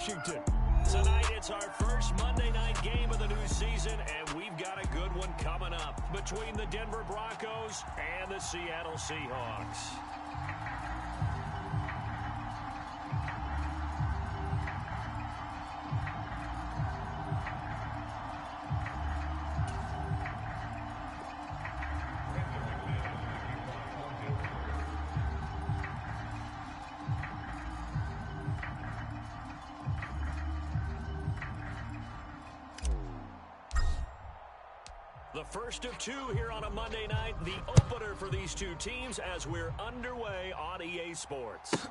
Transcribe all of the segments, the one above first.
Washington. Tonight, it's our first Monday night game of the new season, and we've got a good one coming up between the Denver Broncos and the Seattle Seahawks. The first of two here on a Monday night, the opener for these two teams as we're underway on EA Sports.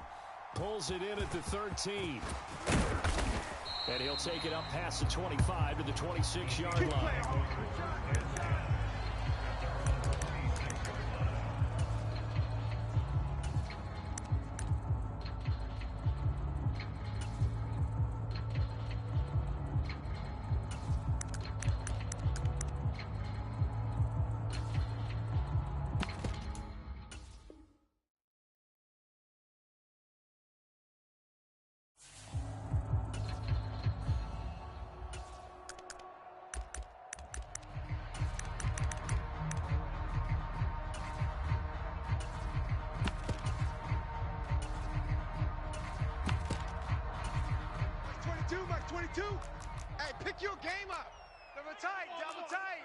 Pulls it in at the 13. And he'll take it up past the 25 to the 26-yard line. Mike 22. Hey, pick your game up. Double tight, double tight.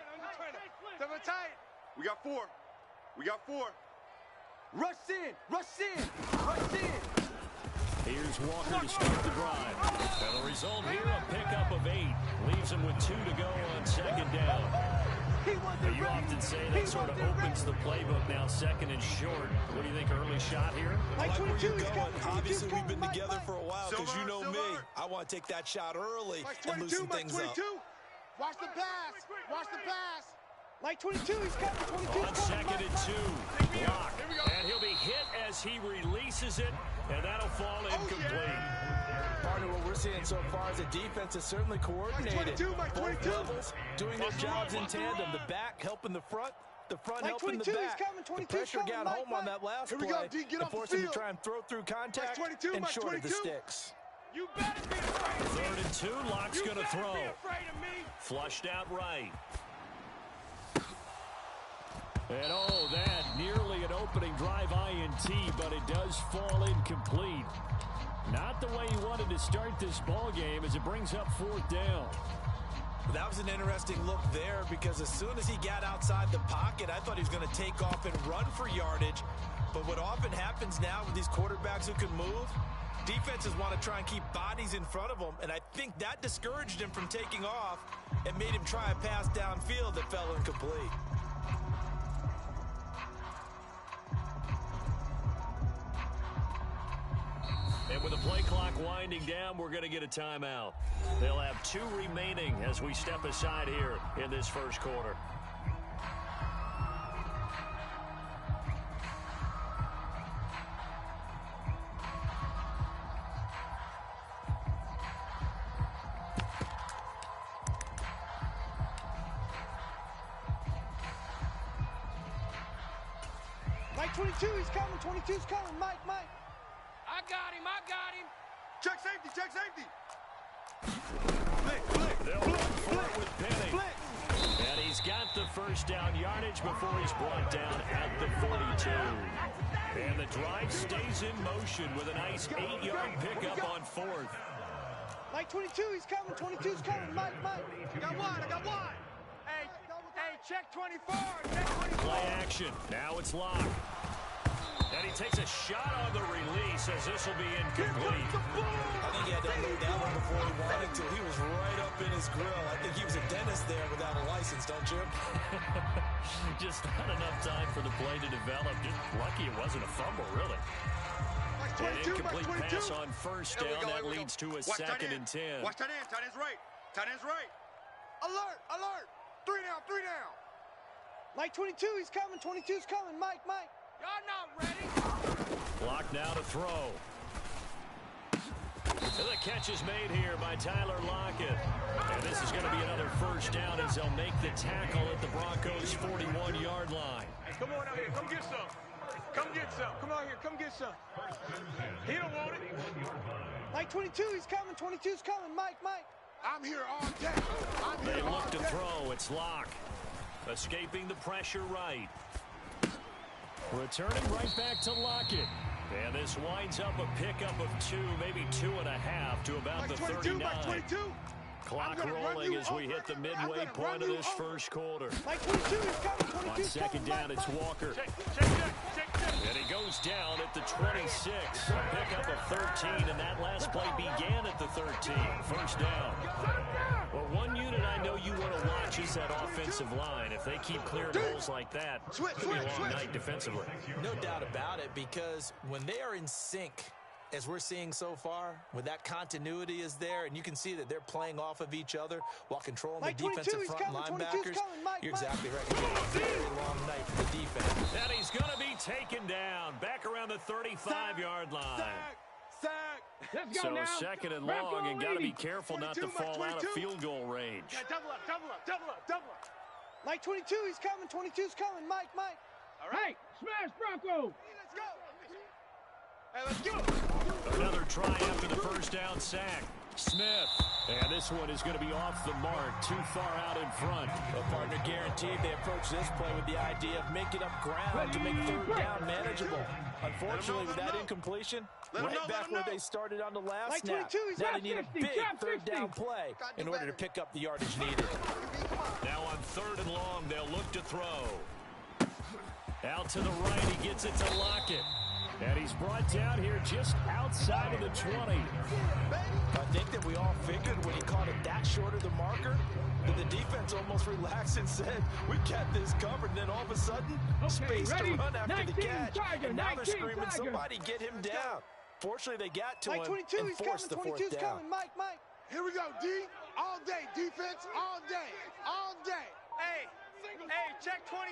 Double tight. We got four. We got four. Rush in, rush in, rush in. Here's Walker to start the drive. And the result here, a pickup of 8. Leaves him with 2 to go on second down. You often say that sort of opens the playbook now, second and short. What do you think, early shot here? I like where you're going. Obviously, we've been together for a while because you know me. I want to take that shot early and loosen things up. Watch the pass. Watch the pass. Mike 22, he's coming. 22 on second and 2. Block. And he'll be hit as he releases it, and that'll fall incomplete. Partner, what we're seeing so far is the defense is certainly coordinated. Both levels doing their jobs in tandem. The back helping the front helping the back. The pressure got home on that last play and forced him to try and throw through contact and short of the sticks. You better be afraid of me. 3rd and 2, Locke's going to throw. Flushed out right. And oh, that nearly an opening drive INT, but it does fall incomplete. Not the way he wanted to start this ball game as it brings up 4th down. That was an interesting look there because as soon as he got outside the pocket, I thought he was going to take off and run for yardage. But what often happens now with these quarterbacks who can move, defenses want to try and keep bodies in front of them, and I think that discouraged him from taking off and made him try a pass downfield that fell incomplete. And with the play clock winding down, we're going to get a timeout. They'll have 2 remaining as we step aside here in this first quarter. Mike 22, he's coming. 22's coming. Mike. I got him. Check safety. They'll look for it with Penny. And he's got the first down yardage before he's brought down at the 42. And the drive stays in motion with a nice 8-yard pickup on 4th. Mike 22, he's coming. 22's coming. Mike. I got one. Hey, check 24. Play action. Now it's Locke. And he takes a shot on the release as this will be incomplete. I think he had to unload that one before he wanted to. He was right up in his grill. I think he was a dentist there without a license, don't you? Just not enough time for the play to develop. Just lucky it wasn't a fumble, really. An incomplete pass on first down. That leads to a 2nd and 10. Watch tight end. Tight end's right. Alert. 3 down. Mike 22, he's coming. 22's coming. Mike. Y'all not ready. Block now to throw. And the catch is made here by Tyler Lockett. And this is going to be another first down as they'll make the tackle at the Broncos' 41-yard line. Come on out here. Come get some. Come get some. Come on here. Come get some. He don't want it. Mike 22, he's coming. 22's coming. Mike. I'm here all day. They look to throw. It's Locke. Escaping the pressure right. Returning right back to Lockett. And this winds up a pickup of 2, maybe 2.5 to about the 39. Mike 22. Clock rolling as we hit the midway point of this first quarter. Mike 22 is coming. On second down, it's Walker. Check. And he goes down at the 26. A pickup of 13, and that last play began at the 13. First down. Well, one unit I know you want to watch is that offensive line. If they keep clearing holes like that, it's going to be a long night defensively. No doubt about it, because when they are in sync, as we're seeing so far, when that continuity is there, and you can see that they're playing off of each other while controlling the defensive front linebackers, you're exactly right. It's going to be a very long night for the defense. And he's going to be taken down back around the 35-yard line. Sack. Let's So go now. second and long, and got to be careful not to fall out of field goal range. Yeah, double up. Mike 22, he's coming. 22's coming. Mike. All right. Hey, smash Bronco. Let's go. Hey, let's go. Another try after the first down sack. Smith. And this one is going to be off the mark, too far out in front. The partner guaranteed they approach this play with the idea of making up ground to make third down manageable. Unfortunately, with that incompletion, right back where they started on the last snap. Now they need a big third down play in order to pick up the yardage needed. Now on third and long, they'll look to throw. Out to the right, he gets it to Lockett. And he's brought down here just outside of the 20. I think that we all figured when he caught it that short of the marker, that the defense almost relaxed and said, we got this covered. And then all of a sudden, space to run after the catch. And now they're screaming, somebody get him down. Fortunately, they got to him and forced the fourth down. Mike. Here we go, D. All day. Defense all day. Hey, check 24.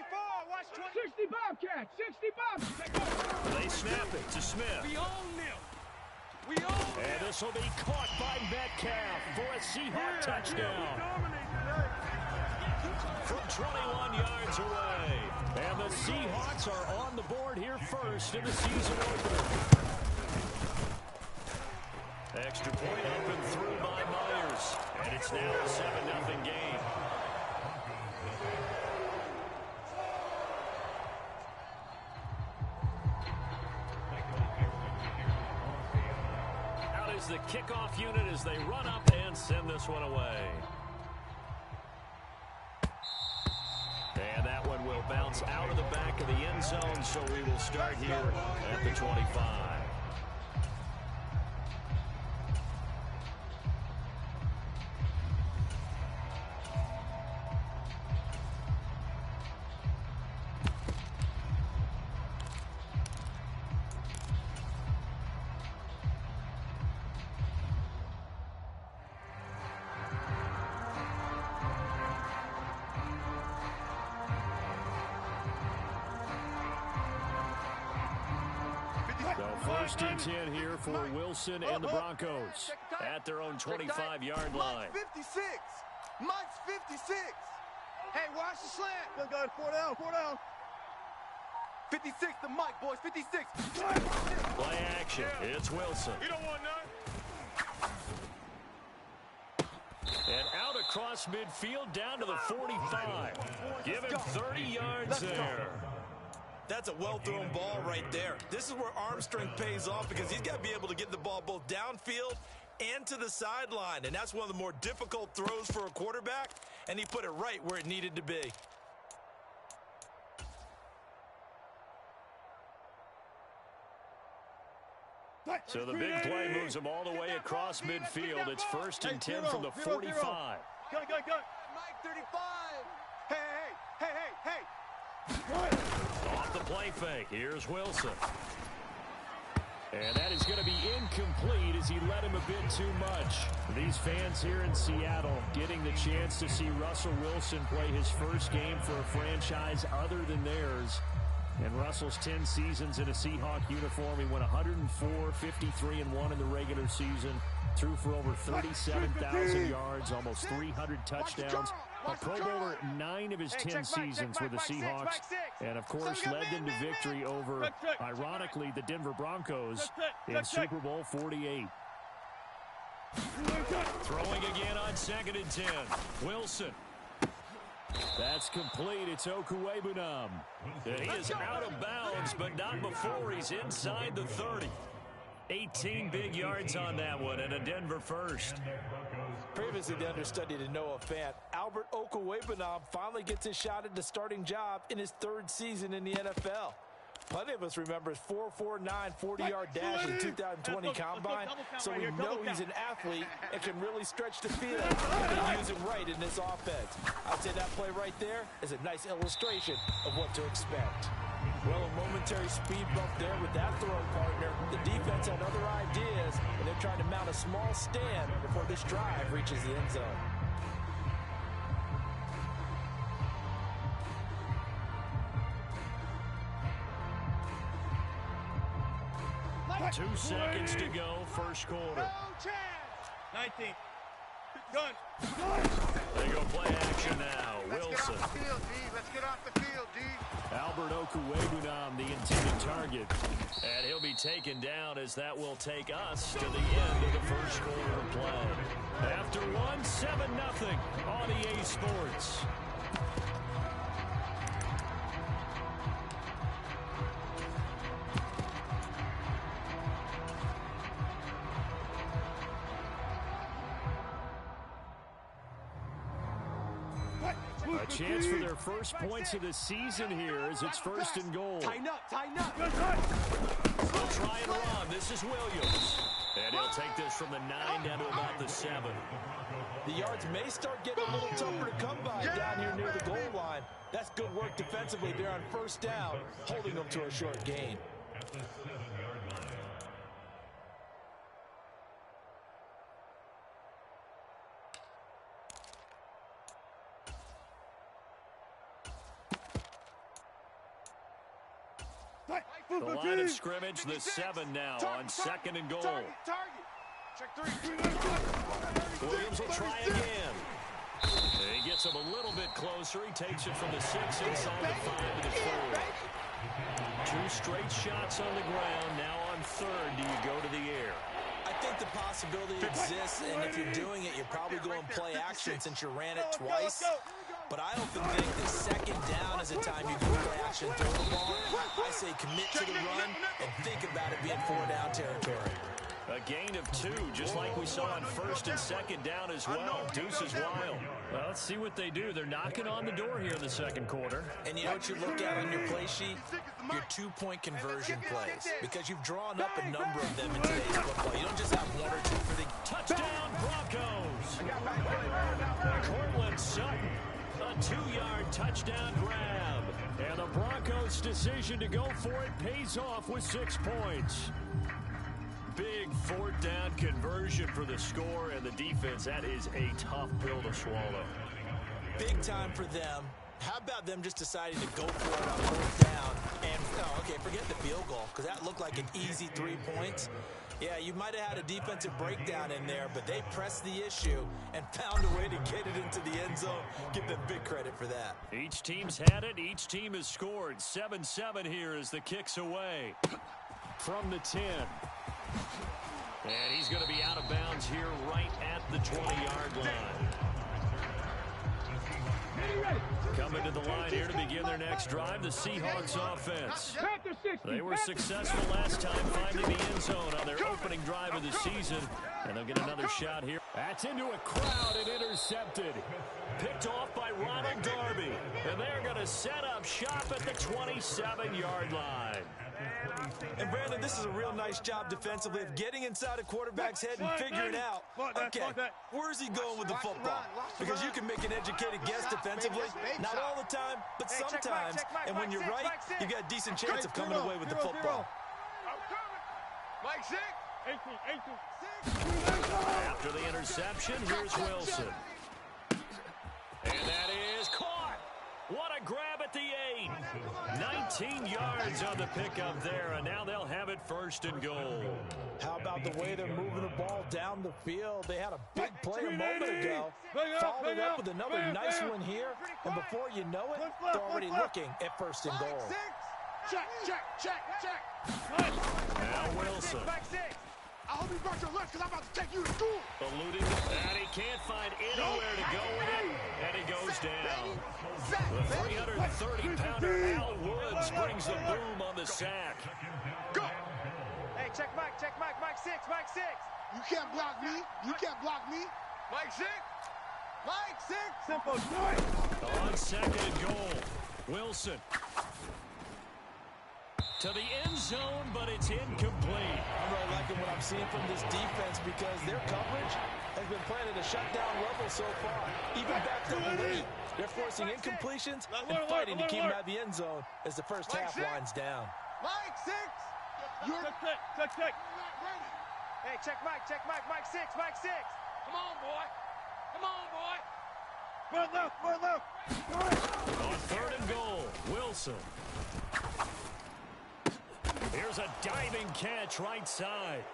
Watch 20. 60 Bobcats. 60 Bobcats. They snap it to Smith. We own them. And this will be caught by Metcalf for a Seahawk touchdown. From 21 yards away. And the Seahawks are on the board here first in the season opener. Extra point up and through by Myers. And it's now a 7-0 game. Out is the kickoff unit as they run up and send this one away. And that one will bounce out of the back of the end zone, so we will start here at the 25. First and 10 here for Wilson and the Broncos at their own 25-yard line. Mike's 56. Mike's 56. Hey, watch the slant. Go, 4 down. 56 to Mike, boys. 56. Play action. It's Wilson. You don't want none. And out across midfield down to the 45. Give him 30 yards there. That's a well-thrown ball right there. This is where arm strength pays off because he's got to be able to get the ball both downfield and to the sideline. And that's one of the more difficult throws for a quarterback, and he put it right where it needed to be. So the big play moves him all the way across midfield. It's first and 10 from the 45. Go. Mike 35. Hey. Off the play fake. Here's Wilson. And that is going to be incomplete as he led him a bit too much. These fans here in Seattle getting the chance to see Russell Wilson play his first game for a franchise other than theirs. In Russell's 10 seasons in a Seahawk uniform, he went 104, 53-1 in the regular season, Threw for over 37,000 yards, almost 300 touchdowns. A Pro Bowler 9 of his 10 seasons with the Seahawks. And, of course, led them to victory over, ironically, the Denver Broncos in Super Bowl 48. Throwing again on 2nd and 10. Wilson. That's complete. It's Okuwebunam. And he is out of bounds, but not before he's inside the 30. 18 big yards on that one, and a Denver first. Previously the understudy to Noah Fant, Albert Okuwebunam finally gets his shot at the starting job in his 3rd season in the NFL. Plenty of us remember his 4.49 40-yard dash in 2020 Combine, so we know he's an athlete and can really stretch the field if they use him right in this offense. I'd say that play right there is a nice illustration of what to expect. Well, a momentary speed bump there with that throw partner. The defense had other ideas, and they're trying to mount a small stand before this drive reaches the end zone. Two seconds to go, first quarter. 19. Done. They go play action now. Wilson. Let's get off the field, D. Albert Okuwebunam, the intended target. And he'll be taken down as that will take us to the end of the first quarter of play. After one, 7-0 on EA Sports. A chance for their first points of the season here as it's 1st and goal. Tighten up, tighten up. They'll try and run. This is Williams. And he'll take this from the 9 down to about the 7. The yards may start getting a little tougher to come by down here near the goal line. That's good work defensively there on 1st down, holding them to a short gain. The line of scrimmage, the 7 now on 2nd and goal. Target. Check 3. Williams will try again. And he gets him a little bit closer. He takes it from the 6 inside the 5 to the 4. 2 straight shots on the ground. Now on 3rd, do you go to the air? I think the possibility exists, and if you're doing it, you're probably going play action since you ran it twice. But I often think the 2nd down is a time you can play action, throw the ball. I say commit to the run and think about it being 4-down territory. A gain of 2, just like we saw on 1st and 2nd down as well. Deuce is wild. Well, let's see what they do. They're knocking on the door here in the 2nd quarter. And you know what you look at on your play sheet? Your 2-point conversion plays. Because you've drawn up a number of them in today's football. You don't just have 1 or 2 for the touchdown Broncos. Cortland Sutton. A 2-yard touchdown grab. And the Broncos' decision to go for it pays off with 6 points. Big 4th down conversion for the score, and the defense, that is a tough pill to swallow. Big time for them. How about them just deciding to go for it on 4th down? And, okay, forget the field goal, because that looked like an easy 3 points. Yeah, you might have had a defensive breakdown in there, but they pressed the issue and found a way to get it into the end zone. Give them big credit for that. Each team's had it. Each team has scored. 7-7 here as the kick's away from the 10. And he's going to be out of bounds here right at the 20-yard line. Coming to the line here to begin their next drive, the Seahawks offense. They were successful last time finding the end zone on their opening drive of the season. And they'll get another shot here. That's into a crowd and intercepted. Picked off by Ronald Darby. And they're going to set up shop at the 27-yard line. And Brandon, this is a real nice job defensively of getting inside a quarterback's head and figuring out, okay, where's he going with the football? Because you can make an educated guess defensively, not all the time, but sometimes. And when you're right, you got a decent chance of coming away with the football. Mike 6. After the interception, here's Wilson. And that is caught. What a grab at the 8. 19 yards on the pickup there, and now they'll have it first and goal. How about the way they're moving the ball down the field? They had a big play a moment ago. Followed it up with another nice one here, and before you know it, they're already looking at first and goal. Check, check, check, check. Now Wilson. I hope you brought your lunch because I'm about to take you to school. Eluding, and he can't find anywhere to go with it, and he goes down. The 330-pounder Al Woods brings the boom on the sack. Go. Hey, check Mike, Mike 6, Mike 6. You can't block me. You can't block me. Mike 6. Mike 6. Simple. On second and goal, Wilson. To the end zone, but it's incomplete. I'm really liking what I'm seeing from this defense because their coverage has been playing at a shutdown level so far. Even back to late, they're forcing incompletions and fighting to keep them out of the end zone as the first half winds down. Mike 6. You're check. Hey, check Mike 6, Mike 6. Come on, boy. Come on, boy. Run left. On third and goal, Wilson. Here's a diving catch right side.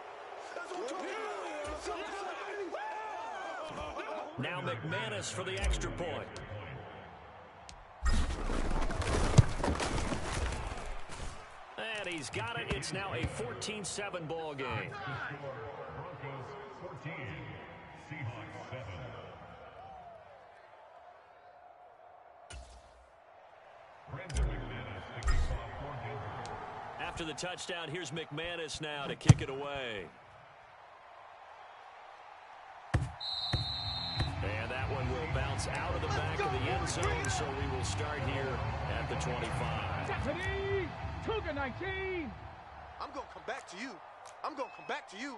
Now McManus for the extra point. And he's got it. It's now a 14-7 ball game. Broncos 14, Seahawks 7. Brandon McManus to kick off for Denver. After the touchdown, here's McManus now to kick it away. And that one will bounce out of the back of the end zone, so we will start here at the 25. Stephanie, Cougar 19. I'm going to come back to you. I'm going to come back to you.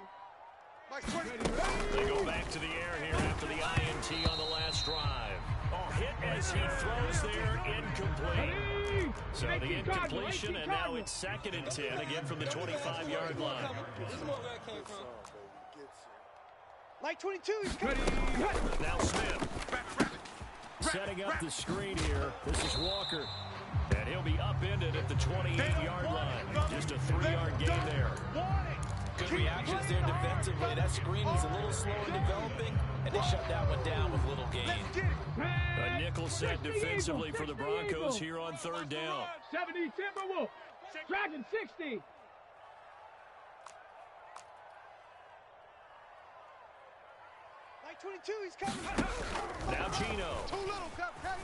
Mike 20. They go back to the air here after the INT on the last drive. Oh, hit as he throws there, incomplete. So the incompletion, and now it's second and 10, again from the 25-yard line. This is where that came from. Like 22, he's coming. Now Smith. Setting up the screen here. This is Walker. And he'll be upended at the 28-yard line. Just a 3-yard gain there. Good reactions there defensively. That screen was a little slow in developing, and they shut that one down with little gain. A nickel set defensively for the Broncos here on third down. 70 Timberwolf. Dragon 60. Like 22, he's coming. Now Gino. Too little, cupcake.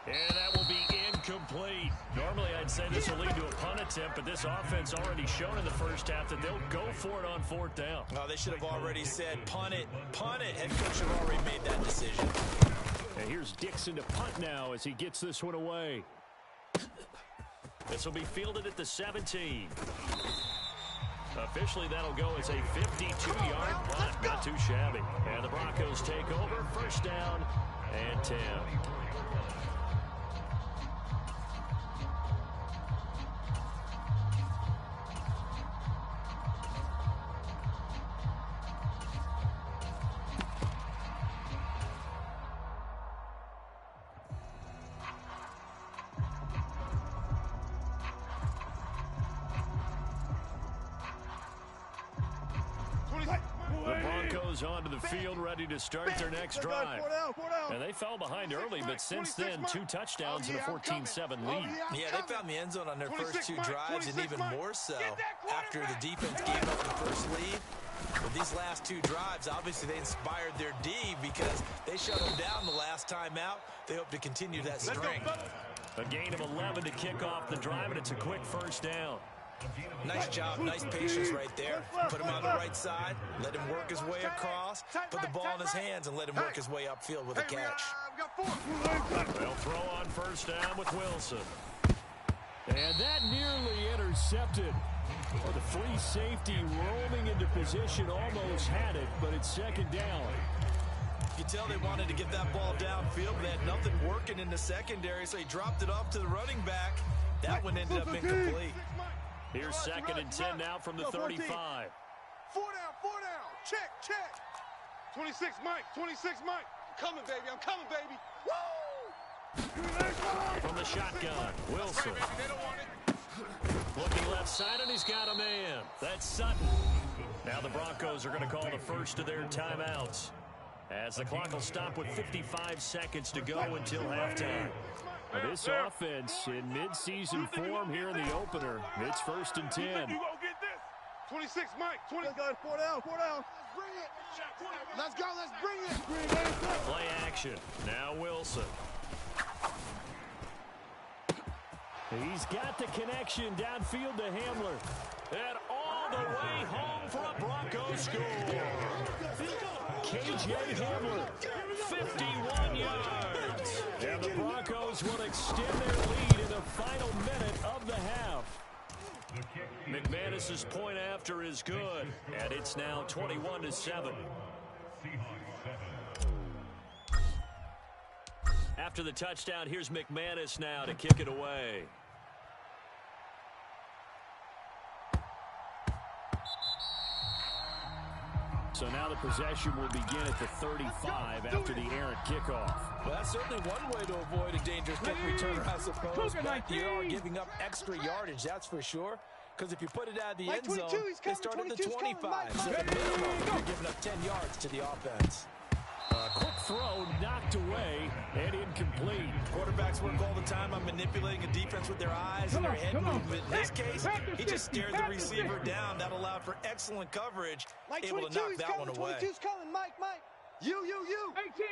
And that will be incomplete. Normally, I'd say this will lead to a punt attempt, but this offense already shown in the first half that they'll go for it on fourth down. Oh, they should have already said, punt it, punt it. Head coach should have already made that decision. And here's Dixon to punt now as he gets this one away. This will be fielded at the 17. Officially, that'll go as a 52-yard punt. Not too shabby. And the Broncos take over. First down and 10. Onto the field, ready to start their next drive. And they fell behind early, but since then, 2 touchdowns and a 14-7 lead. Yeah, they found the end zone on their first 2 drives, and even more so after the defense gave up the first lead. But these last 2 drives, obviously they inspired their D because they shut them down the last time out. They hope to continue that string. A gain of 11 to kick off the drive, and it's a quick first down. Nice job, nice patience right there. Put him on the right side, let him work his way across, put the ball in his hands, and let him work his way upfield with a catch. They'll throw on first down with Wilson. And that nearly intercepted. Well, the free safety roaming into position almost had it, but it's second down. You tell they wanted to get that ball downfield, but they had nothing working in the secondary, so he dropped it off to the running back. That one ended up incomplete. Here's second and 10 now from the 35. 4 down. Check. 26 Mike. I'm coming, baby. From the shotgun, Wilson. Looking left side, and he's got a man. That's Sutton. Now the Broncos are going to call the first of their timeouts, as the clock will stop with 55 seconds to go until halftime. Well, this offense in mid-season form here in the opener. It's 1st and 10. You gonna get this? 26, Mike. 20. Let's go. 4 down. 4 down. Let's go. Let's bring it. Play action. Now Wilson. He's got the connection downfield to Hamler. And all the way home for a Broncos score. KJ Hamler, 51 yards. and the Broncos will extend their lead in the final minute of the half. McManus's point after is good, and it's now 21-7. After the touchdown, here's McManus now to kick it away. So now the possession will begin at the 35 after the errant kickoff. Well, that's certainly one way to avoid a dangerous kick returner, I suppose. But you are giving up extra yardage, that's for sure. Because if you put it out of the end zone, they start at the 25. So at minimum, you're giving up 10 yards to the offense. Quick throw knocked away and incomplete. Quarterbacks work all the time on manipulating a defense with their eyes and their head movement. In this case, he just stared the receiver down. That allowed for excellent coverage, able to knock that one away. 22's coming, Mike. You.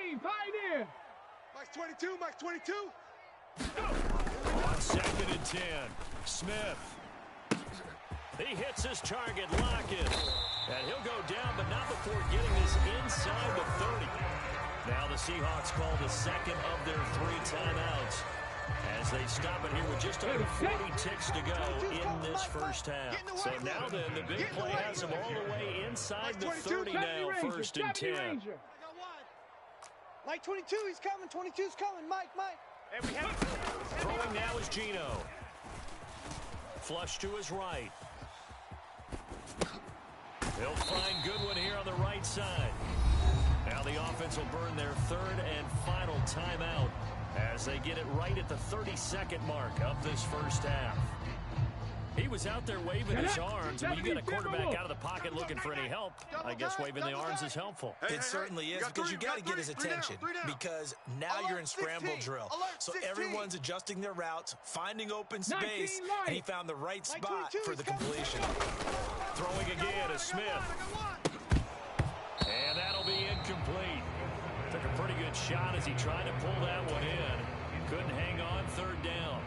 18, Pioneer. Mike's 22. Mike's 22. On 2nd and 10, Smith. He hits his target, Lockett. And he'll go down, but not before getting this inside the 30. Now the Seahawks call the second of their 3 timeouts as they stop it here with just under 40 ticks to go in this first half. So now then, the big play has them all the way inside the 30 now, 1st and 10. Mike 22, he's coming. 22's coming, Mike. Throwing now is Gino. Flush to his right. He'll find Goodwin here on the right side. Now the offense will burn their 3rd and final timeout as they get it right at the 32nd mark of this first half. He was out there waving his arms, and when you get a quarterback out of the pocket looking for any help, I guess waving the arms is helpful. It certainly is, because you got to get his attention, because now you're in scramble drill. So everyone's adjusting their routes, finding open space, and he found the right spot for the completion. Throwing again is Smith. And that'll be incomplete. Took a pretty good shot as he tried to pull that one in. Couldn't hang on 3rd down.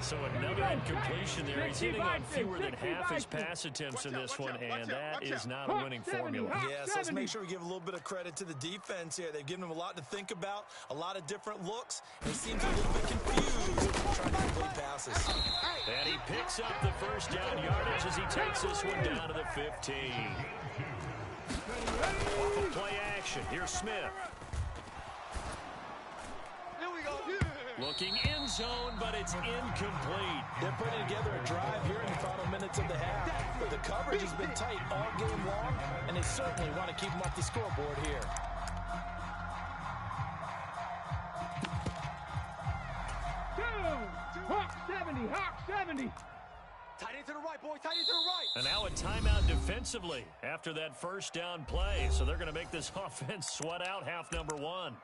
So another incompletion there. He's hitting on fewer than half his pass attempts in this one, and that is not a winning formula. Yes, let's make sure we give a little bit of credit to the defense here. They've given him a lot to think about, a lot of different looks. He seems a little bit confused trying to complete passes. And he picks up the 1st down yardage as he takes this one down to the 15. Off of play action, here's Smith. Here we go. Looking in zone, but it's incomplete. They're putting together a drive here in the final minutes of the half. But the coverage has been tight all game long, and they certainly want to keep them off the scoreboard here. Hawk 70. Tight end to the right, boy. Tight end to the right. And now a timeout defensively after that 1st down play. So they're going to make this offense sweat out half number 1.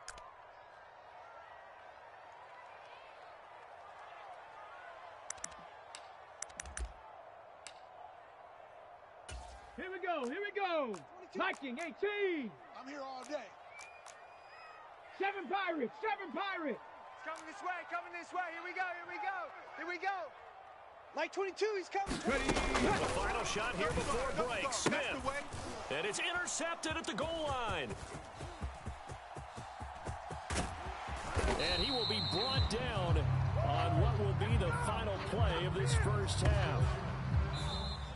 Here we go. Viking 18. I'm here all day. 7 Pirates. It's coming this way. Here we go. Mike 22, he's coming. The final shot here before break. Smith. And it's intercepted at the goal line. And he will be brought down on what will be the final play of this first half.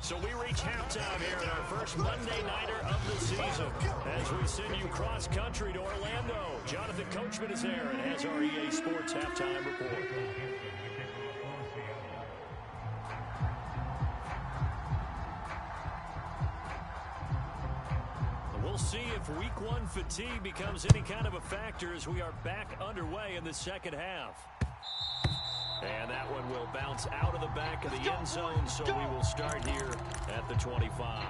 So we reach halftime here in our first Monday Nighter of the season as we send you cross-country to Orlando. Jonathan Coachman is there and has our EA Sports Halftime Report. We'll see if week one fatigue becomes any kind of a factor as we are back underway in the second half. And that one will bounce out of the back of the end zone, so we will start here at the 25.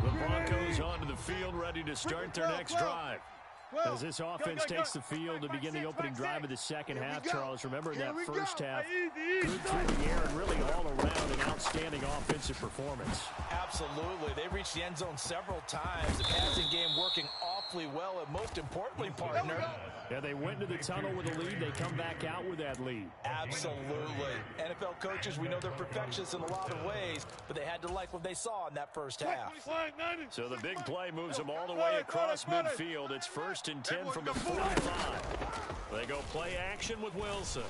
The Broncos onto the field, ready to start their next drive. As this offense takes the field to begin the opening drive of the second half, Charles, remember that first half, good through the air and really all around an outstanding offensive performance. Absolutely. They reached the end zone several times. The passing game working awfully well, and most importantly, partner. Yeah, they went into the tunnel with a lead. They come back out with that lead. Absolutely. NFL coaches, we know they're perfectionists in a lot of ways, but they had to like what they saw in that first half. So the big play moves them all the way across midfield. It's 1st and 10 from the 45. They go play action with Wilson.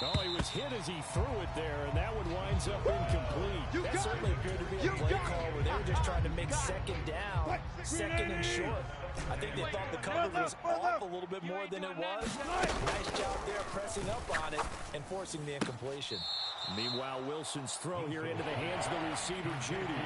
Oh, he was hit as he threw it there, and that one winds up incomplete. That certainly appeared to be a play call where they were just trying to make second down, second and short. I think they thought the cover was off a little bit more than it was. Nice job there pressing up on it and forcing the incompletion. Meanwhile, Wilson's throw here into the hands of the receiver, Judy.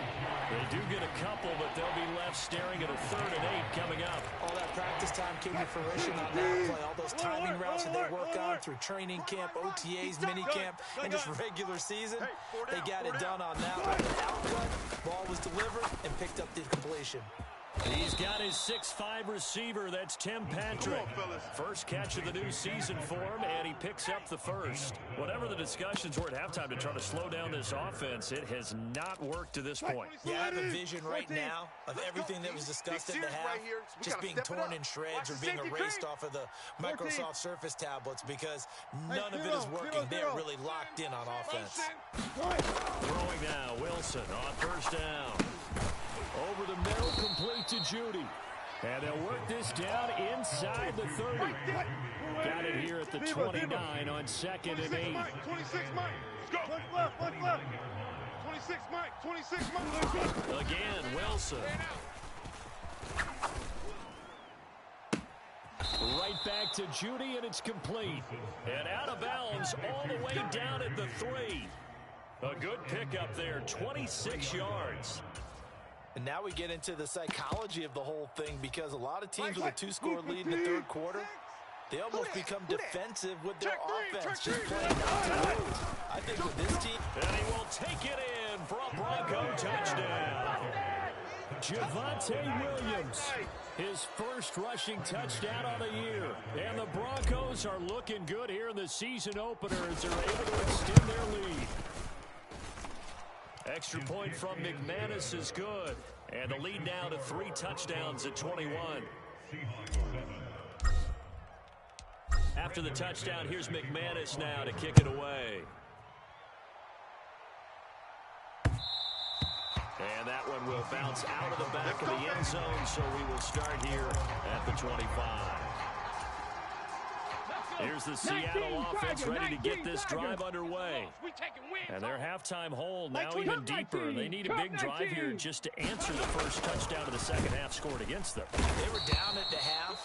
They do get a couple, but they'll be left staring at a 3rd and 8 coming up. All that practice time came to fruition on that play. All those timing routes that they work on through training camp, OTAs, minicamp, and just regular season, they got it done on that one. The output, ball was delivered and picked up the completion. He's got his 6'5" receiver. That's Tim Patrick. First catch of the new season for him, and he picks up the first. Whatever the discussions were at halftime to try to slow down this offense, it has not worked to this point. Yeah, I have a vision right now of everything that was discussed in the half just being torn in shreds or being erased off of the Microsoft Surface tablets because none of it is working. They're really locked in on offense. Throwing now, Wilson on 1st down. Over the middle, complete to Judy. And they'll work this down inside the 30. Got it here at the 29 on 2nd and 8. 26, Mike. Let's go. Left. 26, Mike. 26, Mike. Again, Wilson. Right back to Judy, and it's complete. And out of bounds all the way down at the 3. A good pickup there, 26 yards. And now we get into the psychology of the whole thing because a lot of teams with a 2-score lead in the 3rd quarter, they almost become defensive with their offense, just playing not to lose. I think with this team... And he will take it in for a Bronco touchdown. Javonte Williams, his first rushing touchdown on the year. And the Broncos are looking good here in the season opener as they're able to extend their lead. Extra point from McManus is good. And the lead now to 3 touchdowns at 21. After the touchdown, here's McManus now to kick it away. And that one will bounce out of the back of the end zone, so we will start here at the 25. Here's the Seattle offense ready to get this drive underway. And their halftime hole now even deeper. They need a big drive here just to answer the first touchdown of the second half scored against them. They were down at the half.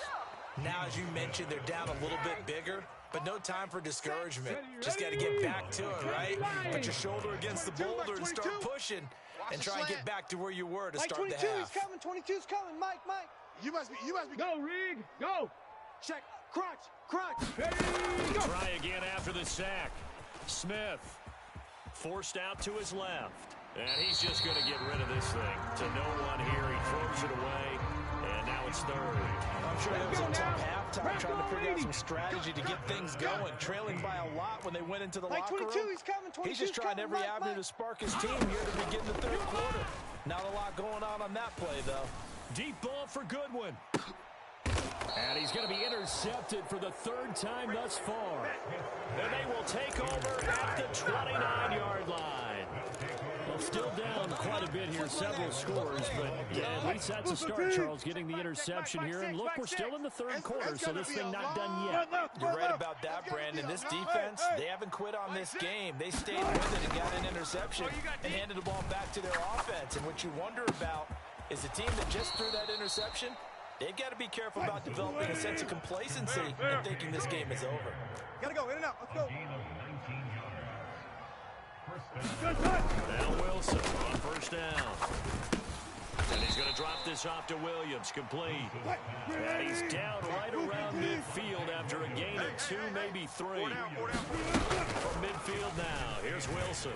Now, as you mentioned, they're down a little bit bigger, but no time for discouragement. Just got to get back to it, right? Put your shoulder against the boulder and start pushing and try and get back to where you were to start the half. 22's coming, Mike. You must be. Go, Rig. Go. Check. Crunch. Try again after the sack. Smith forced out to his left. And he's just going to get rid of this thing. To no one here. He throws it away. And now it's 3rd. I'm sure it was a tough halftime trying to figure out some strategy to get things going. Trailing by a lot when they went into the locker room. He's just trying every avenue to spark his team here to begin the 3rd quarter. Not a lot going on that play, though. Deep ball for Goodwin. And he's going to be intercepted for the 3rd time thus far. And they will take over at the 29-yard line. Well, still down quite a bit here, several scores, but yeah, at least that's a start, Charles, getting the interception here. And look, we're still in the third quarter, so this thing not done yet. You're right about that, Brandon. This defense, they haven't quit on this game. They stayed with it and got an interception and handed the ball back to their offense. And what you wonder about is a team that just threw that interception, they've got to be careful about developing a sense of complacency and thinking this game is over. Gotta go, in and out, let's go. Now Wilson on first down. And he's going to drop this off to Williams, complete. And he's down right around midfield after a gain of 2, maybe 3. From midfield now, here's Wilson.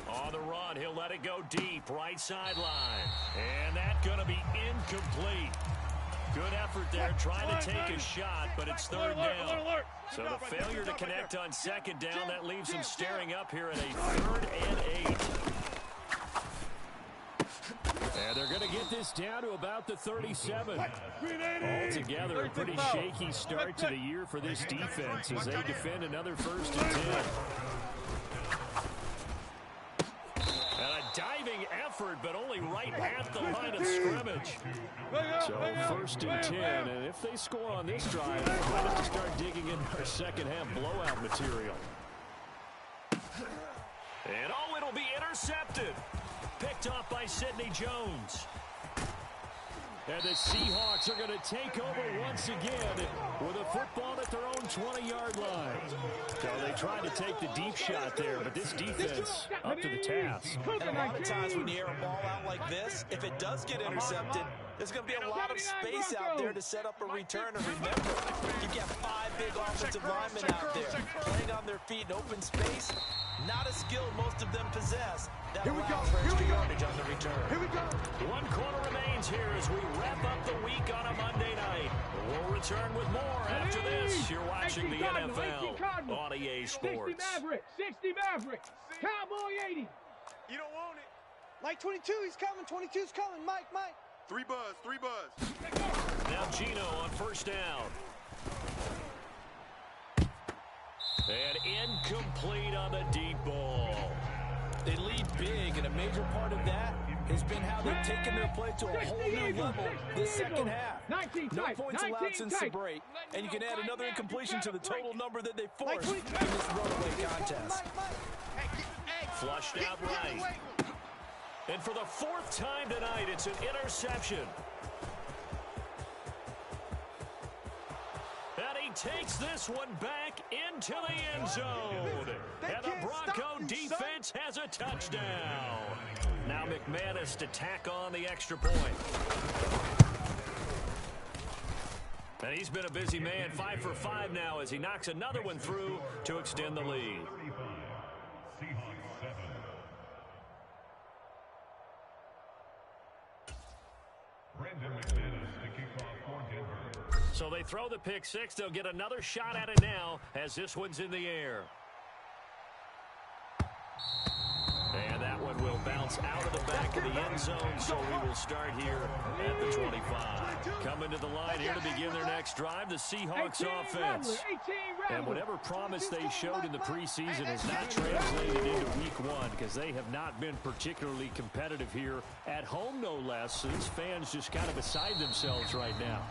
On the run, he'll let it go deep, right sideline. And that's going to be incomplete. Good effort there, trying to take a shot, but it's third down. So the failure to connect on second down, that leaves him staring up here at a 3rd and 8. And they're going to get this down to about the 37. Altogether, a pretty shaky start to the year for this defense as they defend another 1st and 10. And a diving effort, but only right at the line of scrimmage. So 1st and 10, and if they score on this drive, they might have to start digging in our second half blowout material. And oh, it'll be intercepted. Picked off by Sidney Jones. And the Seahawks are going to take over once again with a football at their own 20-yard line. So they tried to take the deep shot there, but this defense up to the task. And a lot of times when you air a ball out like this, if it does get intercepted, there's going to be a lot of space out there to set up a return. And remember, you've got 5 big offensive linemen out there playing on their feet in open space. Not a skill most of them possess. That allows for extra yardage on the return. Here we go. 1 quarter remains here as we wrap up the week on a Monday night. We'll return with more after this. You're watching the NFL on EA Sports. 60 Maverick. Cowboy 80. You don't want it. Like 22, he's coming. 22's coming. Mike. 3 buzz. Now Gino on first down. And incomplete on the deep ball. They lead big, and a major part of that has been how they've taken their play to a whole new level this second half. No points allowed since the break, and you can add another incompletion to the total number that they forced in this runaway contest. Flushed out right. And for the 4th time tonight, it's an interception. And he takes this one back into the end zone. And the Bronco defense has a touchdown. Now McManus to tack on the extra point. And he's been a busy man, 5 for 5 now as he knocks another one through to extend the lead. So they throw the pick 6. They'll get another shot at it now as this one's in the air. And that one will bounce out of the back of the end zone, so we will start here at the 25. Coming to the line here to begin their next drive, the Seahawks offense. And whatever promise they showed in the preseason has not translated into week 1 because they have not been particularly competitive here at home, no less. So these fans just kind of beside themselves right now.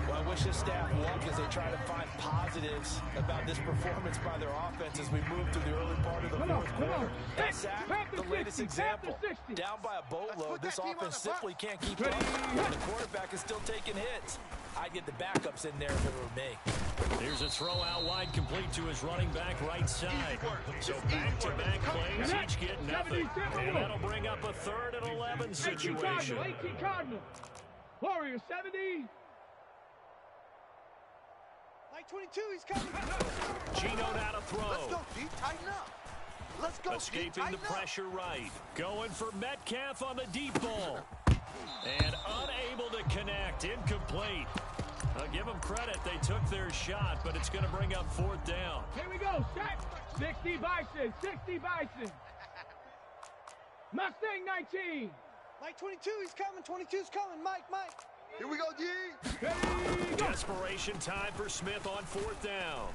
Well, I wish this staff luck as they try to find positives about this performance by their offense as we move to the early part of the 4th quarter. That sack, the latest example. Down by a boatload, this offense simply can't keep up. And the quarterback is still taking hits. I'd get the backups in there if it were me. Here's a throw out wide, complete to his running back right side. So back-to-back plays, each get nothing. And that'll bring up a 3rd and 11 situation. 18 Cardinal. Warriors 70. Like 22, he's coming. Gino now to throw. Let's go, G. Tighten up. Let's go, Escaping G. the pressure right. Going for Metcalf on the deep ball. And unable to connect. Incomplete. I'll give them credit. They took their shot, but it's going to bring up 4th down. Here we go. Set. 60 Bison. 60 Bison. Mustang 19. Like 22, he's coming. 22's coming. Mike. Here we go, G. Desperation time for Smith on 4th down.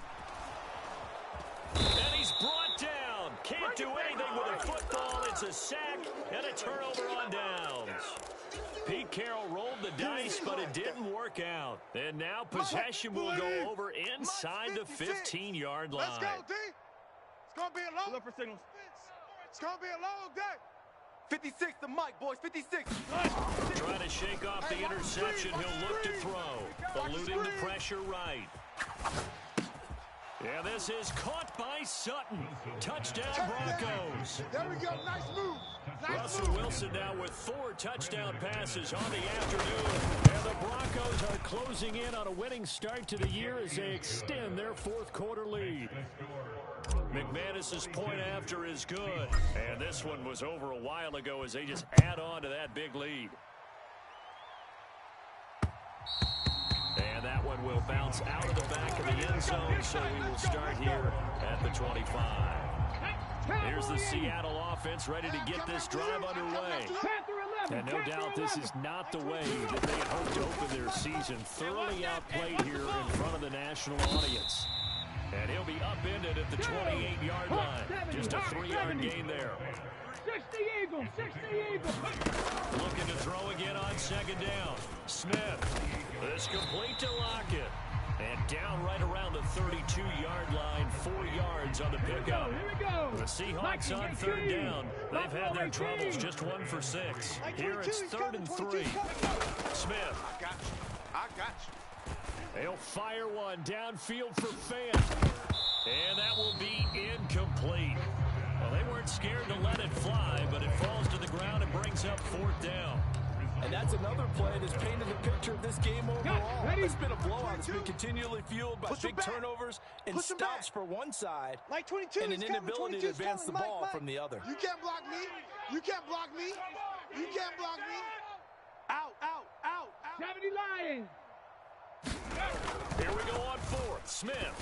And he's brought down. Can't do a sack and a turnover on downs. Pete Carroll rolled the dice, but it didn't work out. And now possession will go over inside the 15-yard line. Let's go, D. It's going to be a long. Look for signals. It's going to be a long day. 56 to Mike, boys. 56. Trying to shake off the interception. He'll look to throw. Eluding the pressure right. Yeah, this is caught by Sutton. Touchdown, Broncos. There we go. Nice move. Russell Wilson now with 4 touchdown passes on the afternoon. And the Broncos are closing in on a winning start to the year as they extend their fourth-quarter lead. McManus's point after is good. And this one was over a while ago as they just add on to that big lead. And that one will bounce out of the back of the end zone, so we will start here at the 25. Here's the Seattle offense ready to get this drive underway. And no doubt this is not the way that they had hoped to open their season. Thoroughly outplayed here in front of the national audience. And he'll be upended at the 28-yard line. Just a 3-yard gain there. 60 Eagles, 60 Eagles. Looking to throw again on second down. Smith. This complete to Lockett. And down right around the 32-yard line, 4 yards on the pickup. The Seahawks on third down. They've had their troubles, just 1 for 6. Here it's 3rd and 3. Smith. I got you. They'll fire one downfield for Fant. And that will be incomplete. Well, they weren't scared to let it fly, but it falls to the ground and brings up 4th down. And that's another play that's painted the picture of this game overall. It's been a blowout. It's been continually fueled by big turnovers and stops for one side Like 22, and an inability to advance the ball from the other. You can't block me. You can't block me. You can't block me. Out, out, out, out. 70 Lions. Here we go on 4th. Smith.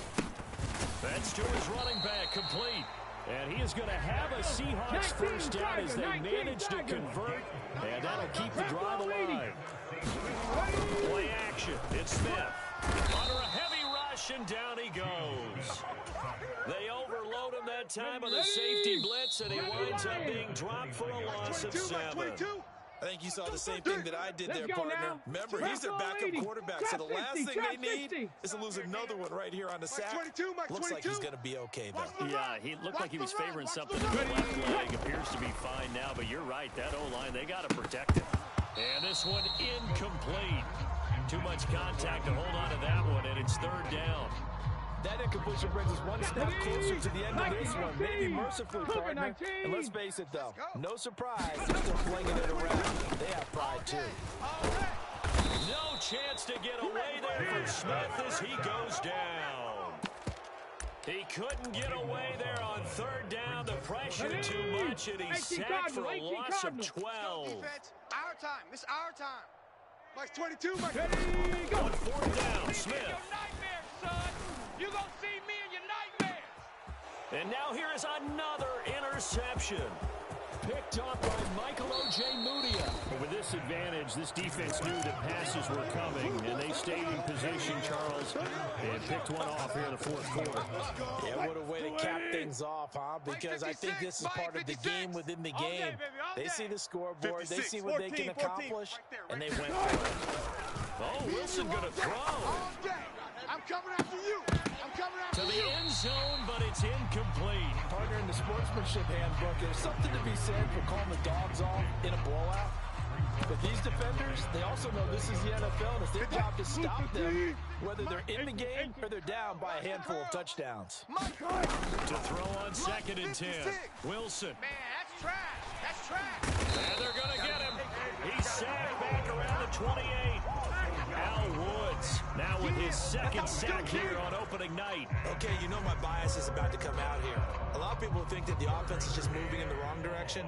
That's to his running back, complete. And he is going to have a Seahawks first down as they manage to convert. And that'll keep the drive alive. Play action. It's Smith. Under a heavy rush, and down he goes. They overload him that time on the safety blitz, and he winds up being dropped for a loss of 7. I think you saw the same thing that I did there, partner. Remember, he's their backup quarterback, so the last thing they need is to lose another one right here on the sack. Looks like he's going to be okay, though. Yeah, he looked like he was favoring something. The left leg appears to be fine now, but you're right. That O-line, they got to protect it. And this one incomplete. Too much contact to hold on to that one, and it's 3rd down. That incompletion brings us one step closer to the end of this one. Maybe mercifully, partner. And let's face it, though. No surprise. They're still flinging it around. They have pride, too. No chance to get away there from Smith as he goes down. He couldn't get away there on 3rd down. The pressure too much, and he's sacked for a loss of 12. Our time. This our time. Mike's 22. Mike's On 4th down, Smith. You gonna see me in your nightmares. And now here is another interception. Picked off by Michael O.J. Mudia. With this advantage, this defense knew that passes were coming, and they stayed in position, Charles, and picked one off here in the 4th quarter. Yeah, what a way to cap things off, huh? Because I think this is part of the game within the game. They see the scoreboard, they see what they can accomplish, and they went for it. Oh, Wilson going to throw. I'm coming after you. I'm coming after To the you. end zone, but it's incomplete. Partner, in the sportsmanship handbook, there's something to be said for calling the dogs off in a blowout. But these defenders, they also know this is the NFL, and it's their job to stop them, whether they're in the game or they're down by a handful of touchdowns. To throw on 2nd and 10. Wilson. Man, that's trash. That's trash. And they're going to get him. He's sacked back around the 28. Al Woods now with his 2nd sack here on opening night. Okay, you know my bias is about to come out here. A lot of people think that the offense is just moving in the wrong direction.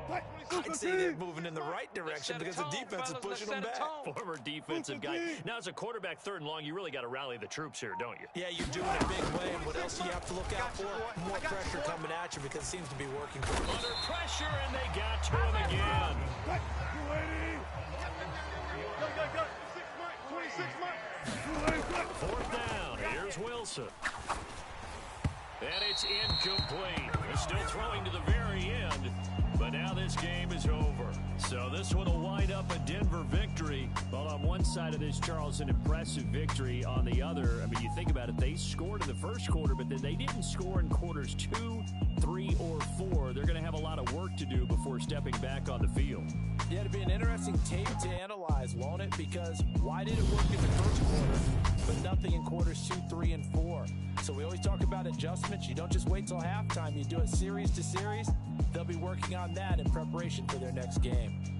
I'd say they're moving in the right direction because the defense is pushing them back. Former defensive guy. Now, as a quarterback 3rd and long, you really got to rally the troops here, don't you? Yeah, you're doing a big play, and what else do you have to look out for? More pressure coming at you because it seems to be working for you. Under pressure, and they got to him again. Go. 26 Mike. 4th down. Here's Wilson. And it's incomplete. They're still throwing to the very end, but now this game is over. So this one will wind up a Denver victory. Well, on one side of this, Charles, an impressive victory. On the other, I mean, you think about it, they scored in the first quarter, but then they didn't score in quarters 2, 3, or 4. They're going to have a lot of work to do before stepping back on the field. Yeah, it'll be an interesting tape to analyze, won't it? Because why did it work in the first quarter, but nothing in quarters 2, 3, and 4? So we always talk about adjustments. You don't just wait till halftime. You do it series to series. They'll be working on that in preparation for their next game.